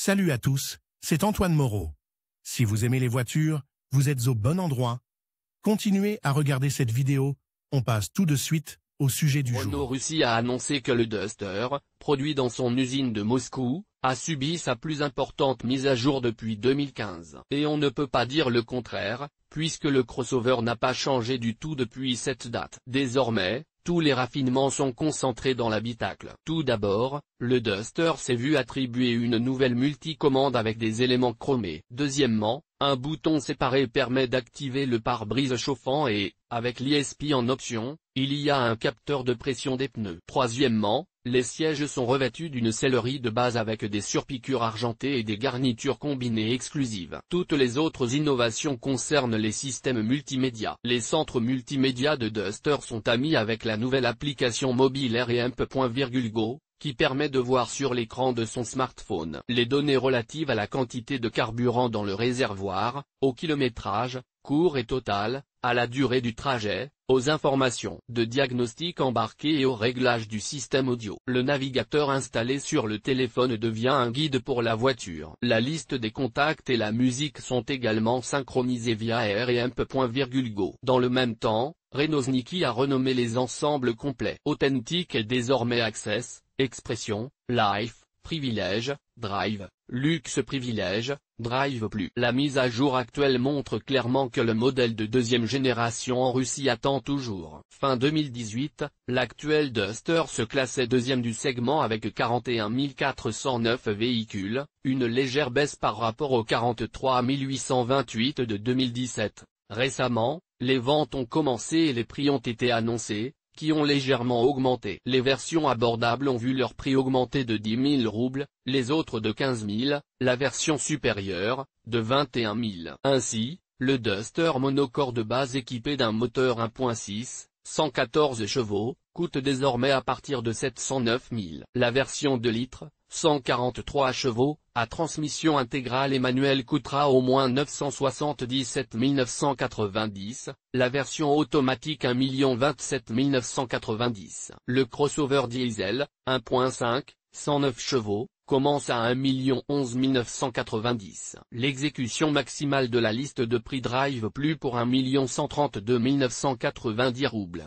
Salut à tous, c'est Antoine Moreau. Si vous aimez les voitures, vous êtes au bon endroit. Continuez à regarder cette vidéo, on passe tout de suite au sujet du Renault jour. Russie a annoncé que le Duster, produit dans son usine de Moscou, a subi sa plus importante mise à jour depuis 2015. Et on ne peut pas dire le contraire, puisque le crossover n'a pas changé du tout depuis cette date. Désormais, tous les raffinements sont concentrés dans l'habitacle. Tout d'abord, le Duster s'est vu attribuer une nouvelle multicommande avec des éléments chromés. Deuxièmement, un bouton séparé permet d'activer le pare-brise chauffant et, avec l'ESP en option, il y a un capteur de pression des pneus. Troisièmement, les sièges sont revêtus d'une sellerie de base avec des surpiqûres argentées et des garnitures combinées exclusives. Toutes les autres innovations concernent les systèmes multimédia. Les centres multimédia de Duster sont amis avec la nouvelle application mobile REMP.Go, qui permet de voir sur l'écran de son smartphone les données relatives à la quantité de carburant dans le réservoir, au kilométrage, court et total, à la durée du trajet, aux informations de diagnostic embarquées et au réglage du système audio. Le navigateur installé sur le téléphone devient un guide pour la voiture. La liste des contacts et la musique sont également synchronisés via REMP.Go. Dans le même temps, Renault Sneaky a renommé les ensembles complets Authentic et désormais Access, Expression, Life, Privilège, Drive, Luxe Privilège, Drive Plus. La mise à jour actuelle montre clairement que le modèle de deuxième génération en Russie attend toujours. Fin 2018, l'actuel Duster se classait deuxième du segment avec 41 409 véhicules, une légère baisse par rapport aux 43 828 de 2017. Récemment, les ventes ont commencé et les prix ont été annoncés, qui ont légèrement augmenté. Les versions abordables ont vu leur prix augmenter de 10 000 roubles, les autres de 15 000, la version supérieure, de 21 000. Ainsi, le Duster monocore de base équipé d'un moteur 1.6, 114 chevaux, coûte désormais à partir de 709 000. La version 2 litres, 143 chevaux, à transmission intégrale et manuelle coûtera au moins 977 990, la version automatique 1 027 990. Le crossover diesel, 1.5, 109 chevaux, commence à 1 011 990. L'exécution maximale de la liste de prix Drive Plus pour 1 132 990 roubles.